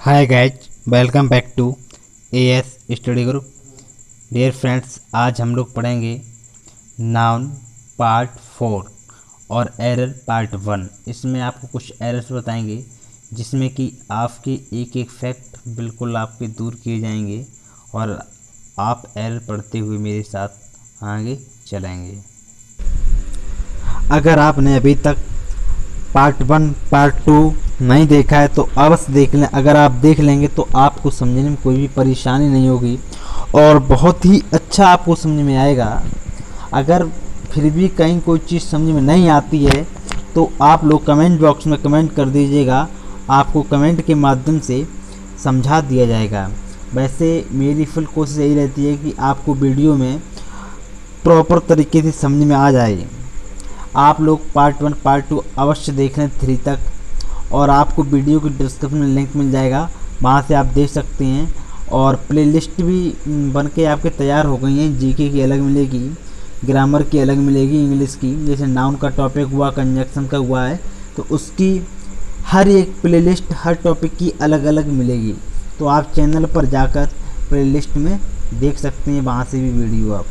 Hi guys, welcome back to AS study group. Dear friends, आज हम लोग पढ़ेंगे नाउन पार्ट 4 और एरर पार्ट 1। इसमें आपको कुछ एरर्स बताएंगे जिसमें कि आपके एक एक फैक्ट बिल्कुल आपके दूर किए जाएंगे और आप एरर पढ़ते हुए मेरे साथ आगे चलेंगे। अगर आपने अभी तक पार्ट 1 पार्ट 2 नहीं देखा है तो अवश्य देख लें। अगर आप देख लेंगे तो आपको समझने में कोई भी परेशानी नहीं होगी और बहुत ही अच्छा आपको समझ में आएगा। अगर फिर भी कहीं कोई चीज़ समझ में नहीं आती है तो आप लोग कमेंट बॉक्स में कमेंट कर दीजिएगा, आपको कमेंट के माध्यम से समझा दिया जाएगा। वैसे मेरी फुल कोशिश यही रहती है कि आपको वीडियो में प्रॉपर तरीके से समझ में आ जाए। आप लोग पार्ट 1 पार्ट 2 अवश्य देख लें 3 तक, और आपको वीडियो की डिस्क्रिप्शन में लिंक मिल जाएगा, वहाँ से आप देख सकते हैं। और प्लेलिस्ट भी बन के आपके तैयार हो गई हैं। जीके की अलग मिलेगी, ग्रामर की अलग मिलेगी, इंग्लिश की, जैसे नाउन का टॉपिक हुआ, कंजक्शन का हुआ है, तो उसकी हर एक प्लेलिस्ट हर टॉपिक की अलग अलग मिलेगी। तो आप चैनल पर जाकर प्लेलिस्ट में देख सकते हैं, वहाँ से भी वीडियो। आप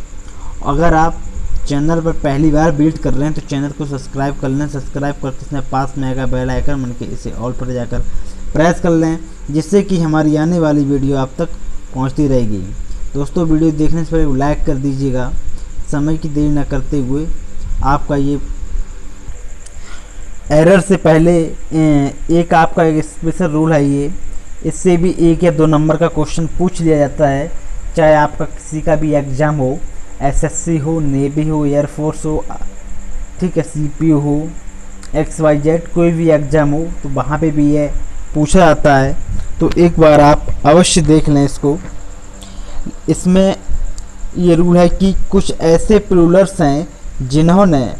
अगर आप चैनल पर पहली बार विजिट कर रहे हैं तो चैनल को सब्सक्राइब कर लें। सब्सक्राइब करते समय पास में आएगा बेल आइकन, मन के इसे ऑल पर जाकर प्रेस कर लें, जिससे कि हमारी आने वाली वीडियो आप तक पहुंचती रहेगी। दोस्तों, वीडियो देखने से पहले लाइक कर दीजिएगा। समय की देरी न करते हुए आपका ये एरर से पहले एक आपका एक स्पेशल रूल है ये, इससे भी 1 या 2 नंबर का क्वेश्चन पूछ लिया जाता है, चाहे आपका किसी का भी एग्ज़ाम हो, एसएससी हो, नेवी हो, एयरफोर्स हो, ठीक है, सीपीयू हो, XYZ कोई भी एग्ज़ाम हो, तो वहाँ पे भी ये पूछा जाता है। तो एक बार आप अवश्य देख लें इसको। इसमें ये रूल है कि कुछ ऐसे प्लूरल्स हैं जिन्होंने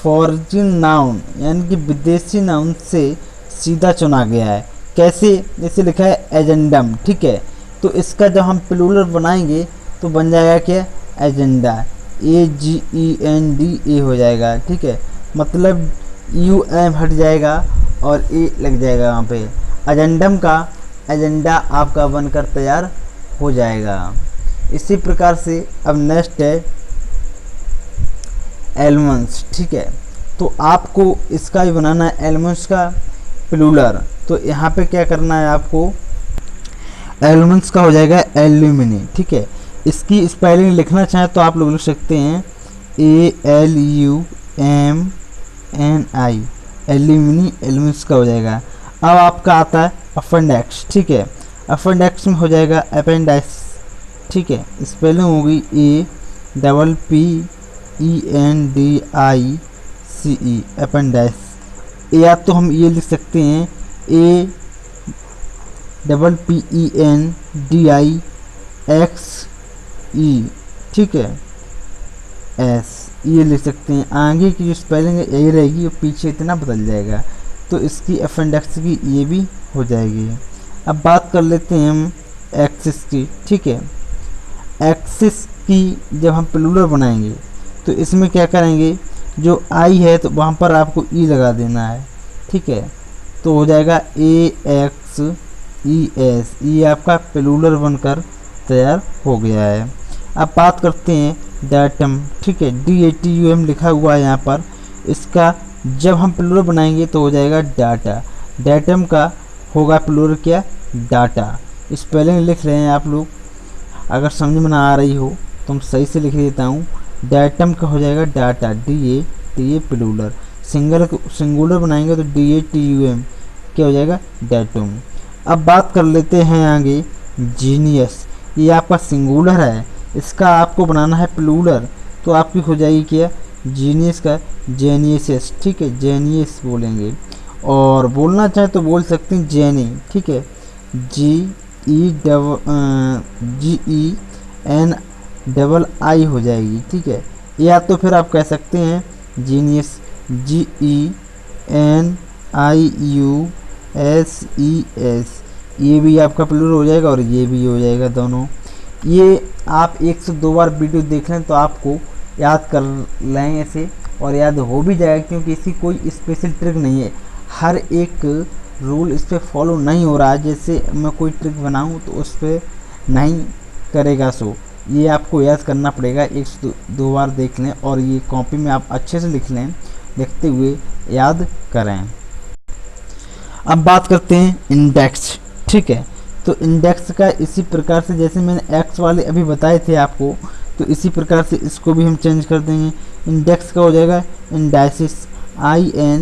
फॉरेन नाउन यानी कि विदेशी नाउन से सीधा चुना गया है। कैसे? जैसे लिखा है एजेंडम, ठीक है, तो इसका जब हम प्लूरल बनाएंगे तो बन जाएगा क्या? एजेंडा, AGENDA हो जाएगा, ठीक है, मतलब UM हट जाएगा और A लग जाएगा वहाँ पे। एजेंडम का एजेंडा आपका बनकर तैयार हो जाएगा। इसी प्रकार से अब नेक्स्ट है एलिमेंट्स, ठीक है, तो आपको इसका भी बनाना है एलिमेंट्स का प्लूरल। तो यहाँ पे क्या करना है आपको? एलिमेंट्स का हो जाएगा एल्यूमिनी, ठीक है। इसकी स्पेलिंग लिखना चाहें तो आप लोग लिख सकते हैं ALUMNI, एल्यूमिनी, एलिमेंट्स का हो जाएगा। अब आपका आता है अपेंडेक्स, ठीक है, अपेंडेक्स में हो जाएगा अपेंडाइस, ठीक है, स्पेलिंग होगी APPENDICE, अपेंडाइस। या तो हम ये लिख सकते हैं APPENDIXE, ठीक है, S, ये लिख सकते हैं। आगे की जो स्पेलिंग है यही रहेगी और पीछे इतना बदल जाएगा, तो इसकी अपेंडिक्स की ये भी हो जाएगी। अब बात कर लेते हैं हम एक्सिस की, ठीक है। एक्सिस की जब हम प्लूरल बनाएंगे तो इसमें क्या करेंगे? जो आई है तो वहाँ पर आपको ई लगा देना है, ठीक है, तो हो जाएगा AXES, ये आपका प्लूरल बनकर तैयार हो गया है। अब बात करते हैं डाटम, ठीक है, DATUM लिखा हुआ है यहाँ पर। इसका जब हम प्लूरल बनाएंगे तो हो जाएगा डाटा। डाटम का होगा प्लूरल क्या? डाटा। स्पेलिंग लिख रहे हैं आप लोग, अगर समझ में ना आ रही हो तो मैं सही से लिख देता हूँ। डाटम का हो जाएगा डाटा, DATA प्लूरल। सिंगुलर बनाएंगे तो DATUM क्या हो जाएगा? डाटम। अब बात कर लेते हैं आगे जीनियस, ये आपका सिंगुलर है, इसका आपको बनाना है प्लूरल, तो आपकी हो जाएगी क्या? जीनियस का जेनियस, ठीक है, जेनियस बोलेंगे। और बोलना चाहे तो बोल सकते हैं जेनी, ठीक है, GENI हो जाएगी, ठीक है। या तो फिर आप कह सकते हैं जीनियस, GENIUSES, ये भी आपका प्लूरल हो जाएगा और ये भी हो जाएगा, दोनों। ये आप 1 से 2 बार वीडियो देख लें तो आपको याद कर लें ऐसे, और याद हो भी जाएगा, क्योंकि इसकी कोई स्पेशल ट्रिक नहीं है। हर एक रूल इस पर फॉलो नहीं हो रहा है, जैसे मैं कोई ट्रिक बनाऊं तो उस पर नहीं करेगा शो। ये आपको याद करना पड़ेगा, एक से दो बार देख लें और ये कॉपी में आप अच्छे से लिख लें, लिखते हुए याद करें। अब बात करते हैं इंडेक्स। ठीक है, तो इंडेक्स का इसी प्रकार से जैसे मैंने एक्स वाले अभी बताए थे आपको, तो इसी प्रकार से इसको भी हम चेंज कर देंगे। इंडेक्स का हो जाएगा इंडाइसिस, INDICES।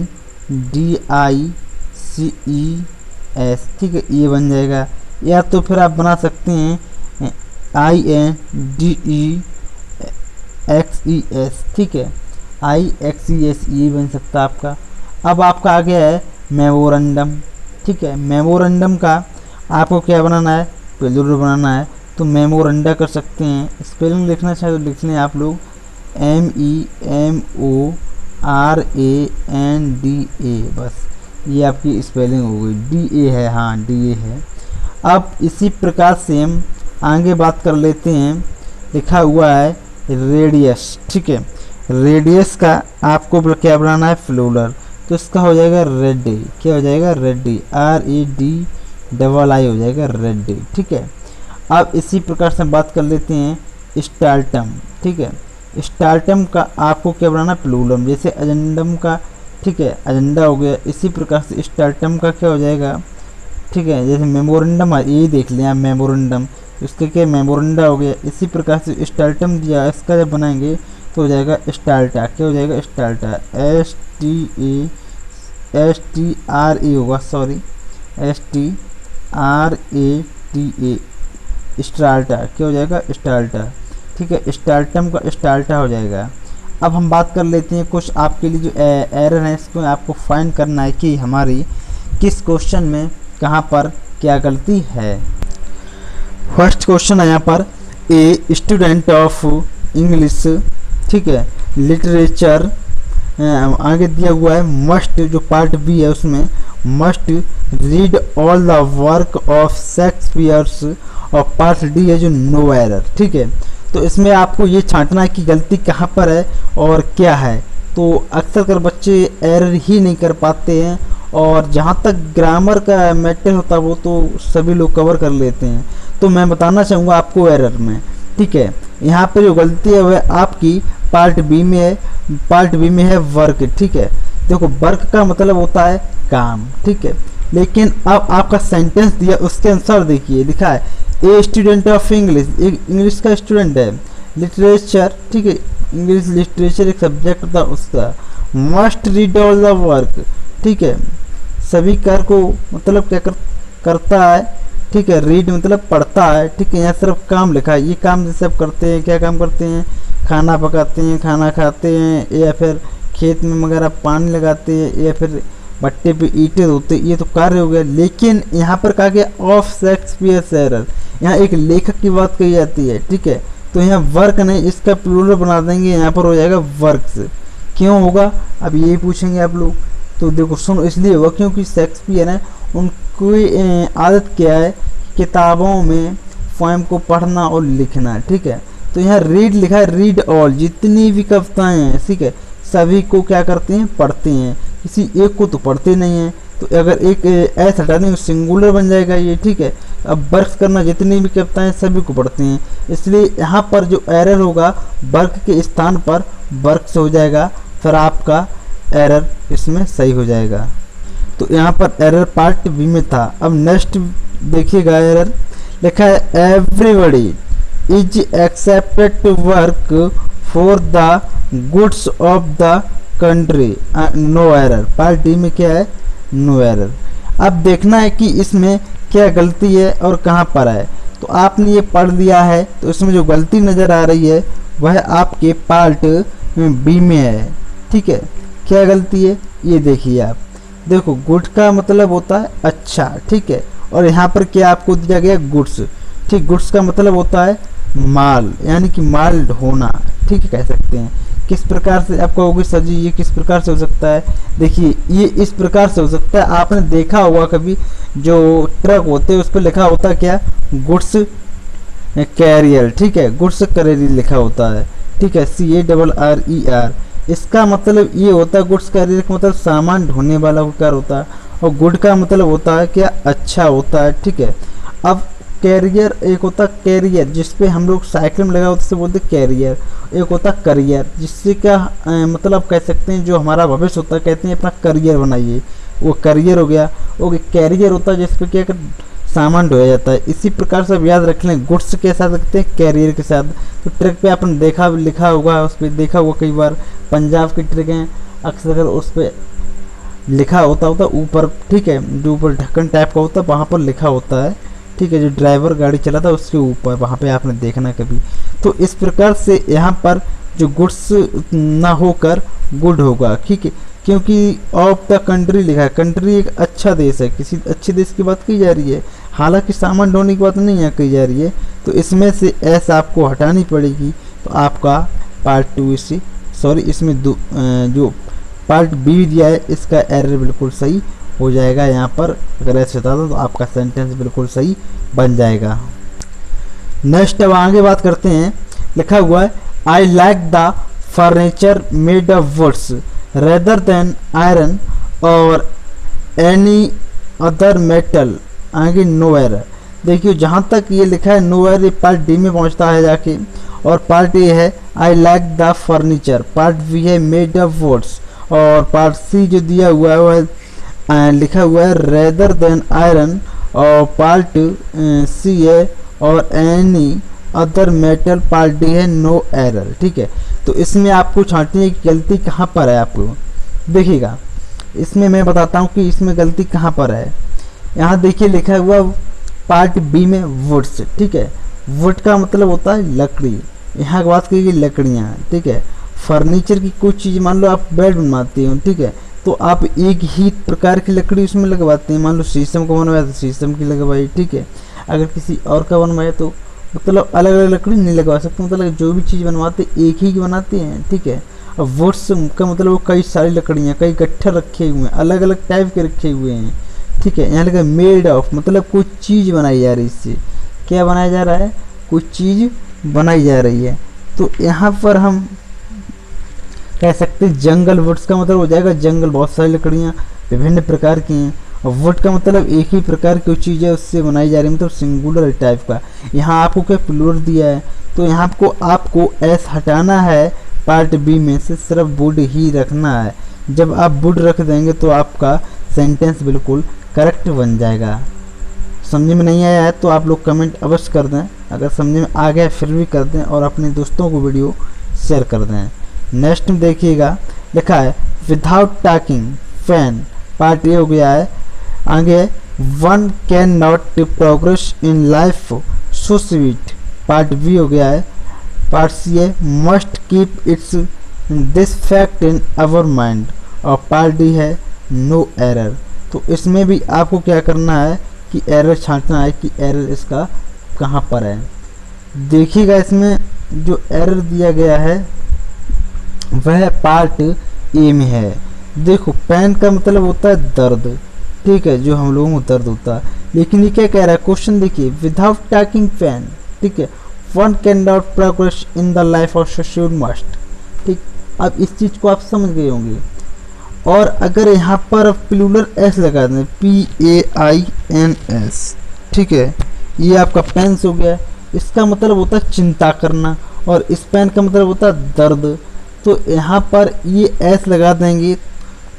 ठीक है, ये बन जाएगा, या तो फिर आप बना सकते हैं INDEXES। ठीक है, IXES ये बन सकता है आपका। अब आपका आ गया है मेमोरेंडम। ठीक है, मेमोरेंडम का आपको क्या बनाना है, पेलोड बनाना है, तो मेमोरेंडा कर सकते हैं। स्पेलिंग लिखना चाहे तो लिख लें आप लोग, MEMORANDA, बस ये आपकी स्पेलिंग हो गई। DA है, हाँ DA है। अब इसी प्रकार से हम आगे बात कर लेते हैं, लिखा हुआ है रेडियस। ठीक है, रेडियस का आपको क्या बनाना है, फ्लोलर, तो इसका हो जाएगा रेडी। क्या हो जाएगा, रेडी, RADII हो जाएगा, रेडी। ठीक है, अब इसी प्रकार से बात कर लेते हैं स्टार्टम। ठीक है, स्टार्टम का आपको क्या बनाना, प्लूरम, जैसे एजेंडम का। ठीक है, एजेंडा हो गया, इसी प्रकार से स्टार्टम का क्या हो जाएगा। ठीक है, जैसे मेमोरेंडम है, यही देख लिया मेमोरेंडम, इसके क्या मेमोरेंडा हो गया। इसी प्रकार से स्टार्टम दिया, इसका जब बनाएंगे तो हो जाएगा स्टार्टा। क्या हो जाएगा, स्टार्टा, STRA होगा, सॉरी STRATA, स्टार्टा। क्या हो जाएगा, स्टार्टा। ठीक है, स्टार्टम का स्टार्टा हो जाएगा। अब हम बात कर लेते हैं कुछ आपके लिए जो एरर है, इसको आपको फाइंड करना है कि हमारी किस क्वेश्चन में कहाँ पर क्या गलती है। फर्स्ट क्वेश्चन है यहाँ पर, ए स्टूडेंट ऑफ इंग्लिश, ठीक है, लिटरेचर, आगे दिया हुआ है मस्ट, जो पार्ट बी है उसमें must read all the work of Shakespeare's, और पार्ट डी है जो नो एरर। ठीक है, तो इसमें आपको ये छांटना है कि गलती कहाँ पर है और क्या है। तो अक्सर कर बच्चे एरर ही नहीं कर पाते हैं, और जहाँ तक ग्रामर का मैटर होता है वो तो सभी लोग कवर कर लेते हैं। तो मैं बताना चाहूँगा आपको एरर में। ठीक है, यहाँ पे जो गलती है वह आपकी पार्ट बी में है। पार्ट बी में है वर्क। ठीक है, देखो वर्क का मतलब होता है काम। ठीक है, लेकिन अब आपका सेंटेंस दिया उसके अनुसार देखिए, लिखा है ए स्टूडेंट ऑफ इंग्लिश, एक इंग्लिश का स्टूडेंट है, लिटरेचर, ठीक है, इंग्लिश लिटरेचर एक सब्जेक्ट था उसका, must read all the work. ठीक है, सभी कार्य को मतलब क्या करता है। ठीक है, रीड मतलब पढ़ता है। ठीक है, यहाँ सिर्फ काम लिखा है, ये काम जैसे आप करते हैं, क्या काम करते हैं, खाना पकाते हैं, खाना खाते हैं, या फिर खेत में वगैरह पानी लगाते हैं, या फिर भट्टे पे ईंटें धोते, ये तो कार्य हो गया। लेकिन यहाँ पर कहा गया ऑफ शेक्सपियर एरर, यहाँ एक लेखक की बात कही जाती है। ठीक है, तो यहाँ वर्क नहीं, इसका प्लूरल बना देंगे, यहाँ पर हो जाएगा वर्क्स। क्यों होगा, अब यही पूछेंगे आप लोग। तो देखो सुनो, इसलिए होगा क्योंकि शेक्सपियर है, उनकी आदत क्या है, किताबों में पोएम को पढ़ना और लिखना। ठीक है, तो यहाँ रीड लिखा है, रीड ऑल, जितनी भी कविताएं हैं, ठीक है, सभी को क्या करते हैं, पढ़ते हैं, किसी एक को तो पढ़ते नहीं हैं। तो अगर एक ऐसा हटा देंगे सिंगुलर बन जाएगा ये। ठीक है, अब वर्क करना, जितनी भी कविताएं सभी को पढ़ते हैं, इसलिए यहाँ पर जो एरर होगा वर्क के स्थान पर वर्क से हो जाएगा, फिर आपका एरर इसमें सही हो जाएगा। तो यहाँ पर एरर पार्ट बी में था। अब नेक्स्ट देखिएगा, एरर लिखा है everybody is accepted to work for the goods of the country, no error. Part D में क्या है, नो एरर। अब देखना है कि इसमें क्या गलती है और कहाँ पर है। तो आपने ये पढ़ लिया है, तो इसमें जो गलती नज़र आ रही है वह आपके पार्ट बी में है। ठीक है, क्या गलती है ये देखिए आप। देखो गुड का मतलब होता है अच्छा। ठीक है, और यहाँ पर क्या आपको दिया गया, गुड्स। ठीक, गुड्स का मतलब होता है माल, यानी कि माल ढोना। ठीक है, कह सकते हैं। किस प्रकार से आपको होगी सर जी, ये किस प्रकार से हो सकता है, देखिए ये इस प्रकार से हो सकता है। आपने देखा होगा कभी जो ट्रक होते हैं उस पर लिखा होता है क्या, गुड्स कैरियर। ठीक है, गुड्स कैरियर लिखा होता है। ठीक है, CARRER। इसका मतलब ये होता है, गुड्स कैरियर का मतलब सामान ढोने वाला कार होता है। और गुड का मतलब होता है क्या, अच्छा होता है, ठीक है। अब कैरियर, एक होता कैरियर जिसपे हम लोग साइकिल में लगा होता है उसे बोलते कैरियर, एक होता करियर जिससे क्या मतलब कह सकते हैं जो हमारा भविष्य होता है, कहते हैं अपना करियर बनाइए, वो करियर हो गया। वो कैरियर होता है जिसपे क्या सामान ढोया जाता है। इसी प्रकार से अब याद रख लें, गुड्स के साथ रखते हैं कैरियर के साथ। तो ट्रक पे आपने देखा लिखा होगा, उस पर देखा होगा कई बार, पंजाब की ट्रक हैं अक्सर उस पर लिखा होता ऊपर, ठीक है, जो ऊपर ढक्कन टाइप का होता है वहाँ पर लिखा होता है, ठीक है, जो ड्राइवर गाड़ी चलाता है उसके ऊपर, वहाँ पे आपने देखना कभी। तो इस प्रकार से यहाँ पर जो गुड्स ना होकर गुड होगा, ठीक है, क्योंकि ऑफ द कंट्री लिखा है। कंट्री एक अच्छा देश है, किसी अच्छे देश की बात की जा रही है, हालांकि सामान ढोने की बात नहीं यहाँ की जा रही है। तो इसमें से एस आपको हटानी पड़ेगी, तो आपका पार्ट 2 इसी सॉरी इसमें जो पार्ट बी दिया है इसका एरर बिल्कुल सही हो जाएगा। यहाँ पर अगर ऐसे होता तो आपका सेंटेंस बिल्कुल सही बन जाएगा। नेक्स्ट अब आगे बात करते हैं, लिखा हुआ है I like the furniture made of woods rather than iron और एनी अदर मेटल, आगे नो एरर। देखिए जहाँ तक ये लिखा है नो एरर, पार्ट डी में पहुँचता है जाके, और पार्ट ए है I like the furniture, part B है मेड ऑफ वुड्स, और पार्ट सी जो दिया हुआ है वह लिखा हुआ है रेदर देन आयरन, और पार्ट सी है और any other metal, part D है नो एरर, ठीक है। तो इसमें आपको छांटनी है कि गलती कहाँ पर है। आपको देखिएगा इसमें मैं बताता हूँ कि इसमें गलती कहाँ पर है। यहाँ देखिए लिखा हुआ पार्ट बी में वुड्स, ठीक है, वुड का मतलब होता है लकड़ी, यहाँ की बात करिए लकड़ियाँ, ठीक है। फर्नीचर की कोई चीज़, मान लो आप बेड बनवाते हो, ठीक है, तो आप एक ही प्रकार की लकड़ी उसमें लगवाते हैं। मान लो शीशम का बनवाया तो शीशम की लगवाई, ठीक है। अगर किसी और का बनवाया तो मतलब अलग अलग लकड़ी नहीं लगवा सकते, मतलब जो भी चीज़ बनवाते एक ही की बनाते हैं, ठीक है। अब वुड्स का मतलब वो कई सारी लकड़ियाँ, कई गट्ठर रखे हुए हैं, अलग अलग टाइप के रखे हुए हैं, ठीक है। यहाँ लगा मेड ऑफ, मतलब कोई चीज़ बनाई जा रही है, इससे क्या बनाया जा रहा है, कोई चीज़ बनाई जा रही है। तो यहाँ पर हम कह सकते हैं जंगल, वुड्स का मतलब हो जाएगा जंगल, बहुत सारी लकड़ियाँ विभिन्न प्रकार की हैं। और वुड का मतलब एक ही प्रकार की चीज़ है उससे बनाई जा रही है, मतलब सिंगुलर टाइप का। यहाँ आपको क्या प्लूरल दिया है, तो यहाँ आपको एस हटाना है पार्ट बी में से, सिर्फ वुड ही रखना है। जब आप वुड रख देंगे तो आपका सेंटेंस बिल्कुल करेक्ट बन जाएगा। समझ में नहीं आया है तो आप लोग कमेंट अवश्य कर दें, अगर समझ में आ गया फिर भी कर दें, और अपने दोस्तों को वीडियो शेयर कर दें। नेक्स्ट में देखिएगा लिखा है without talking fan, part A हो गया है। आगे one can not progress in life so sweet, part B हो गया है। पार्ट सी है must keep its this fact in our mind, और पार्ट डी है नो एरर। तो इसमें भी आपको क्या करना है कि एरर छांटना है कि एरर इसका कहाँ पर है। देखिएगा इसमें जो एरर दिया गया है वह पार्ट ए में है। देखो पेन का मतलब होता है दर्द, ठीक है, जो हम लोगों को दर्द होता है, लेकिन ये क्या कह रहा है क्वेश्चन देखिए विदाउट टॉकिंग पेन, ठीक है, one can not progress in the life of should must, ठीक। अब इस चीज़ को आप समझ गए होंगे। और अगर यहाँ पर प्लूरल एस लगा दें PAINS, ठीक है, ये आपका पेंस हो गया, इसका मतलब होता है चिंता करना, और इस पेन का मतलब होता है दर्द। तो यहाँ पर ये एस लगा देंगे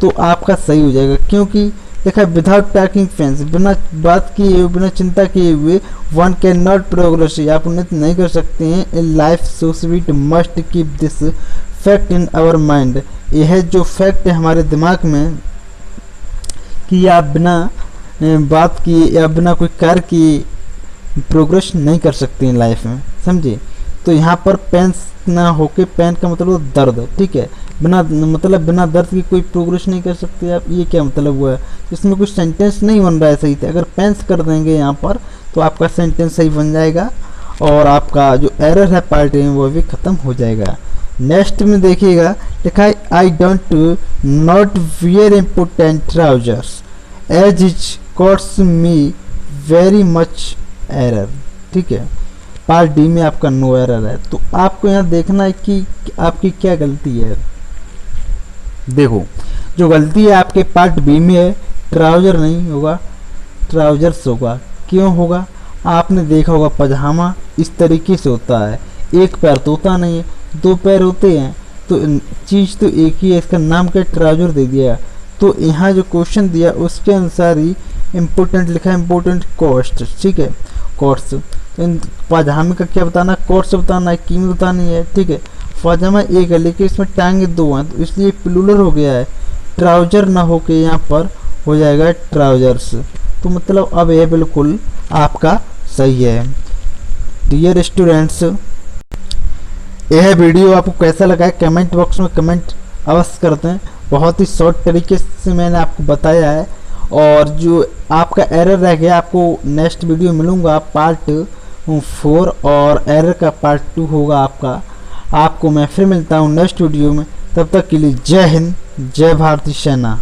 तो आपका सही हो जाएगा, क्योंकि देखा विदाउट टॉकिंग पेंस, बिना बात किए हुए, बिना चिंता किए हुए, वन कैन नॉट प्रोग्रेस, आप उन्नति नहीं कर सकते हैं। In life so sweet must keep this fact in our mind, यह जो फैक्ट है हमारे दिमाग में कि आप बिना बात किए या बिना कोई कार्य किए प्रोग्रेस नहीं कर सकते हैं लाइफ में, समझे। तो यहाँ पर पेंस ना होके पेन का मतलब दर्द, ठीक है, बिना मतलब बिना दर्द की कोई प्रोग्रेस नहीं कर सकते आप, ये क्या मतलब हुआ है, इसमें कुछ सेंटेंस नहीं बन रहा है सही से। अगर पेंस कर देंगे यहाँ पर तो आपका सेंटेंस सही बन जाएगा, और आपका जो एरर है पार्ट ए वो भी ख़त्म हो जाएगा। नेक्स्ट में देखिएगा लिखा है I don't not wear important trousers as is costs me very much error, ठीक है, पार्ट डी में आपका नो एरर है। तो आपको यहाँ देखना है कि आपकी क्या गलती है। देखो जो गलती है आपके पार्ट बी में है ट्राउजर नहीं होगा, ट्राउजर्स होगा। क्यों होगा? आपने देखा होगा पजामा इस तरीके से होता है, एक पैर तो होता नहीं है, दो पैर होते हैं, तो चीज़ तो एक ही है, इसका नाम क्या, ट्राउजर दे दिया। तो यहाँ जो क्वेश्चन दिया उसके अनुसार ही इम्पोर्टेंट लिखा है, इम्पोर्टेंट कॉस्ट, ठीक है, कॉस्ट। तो पजामे का क्या बताना, कॉस्ट बताना है, कीमत बतानी है, ठीक है। पजामा एक है लेकिन इसमें टांगे दो हैं, तो इसलिए प्लूरल हो गया है, ट्राउजर ना हो के यहाँ पर हो जाएगा ट्राउजर्स। तो मतलब अब यह बिल्कुल आपका सही है। डियर स्टूडेंट्स, यह वीडियो आपको कैसा लगा है कमेंट बॉक्स में कमेंट अवश्य करते हैं। बहुत ही शॉर्ट तरीके से मैंने आपको बताया है, और जो आपका एरर रह गया आपको नेक्स्ट वीडियो मिलूँगा पार्ट 4, और एरर का पार्ट 2 होगा आपका। आपको मैं फिर मिलता हूँ नेक्स्ट वीडियो में, तब तक के लिए जय हिंद, जय भारतीय सेना।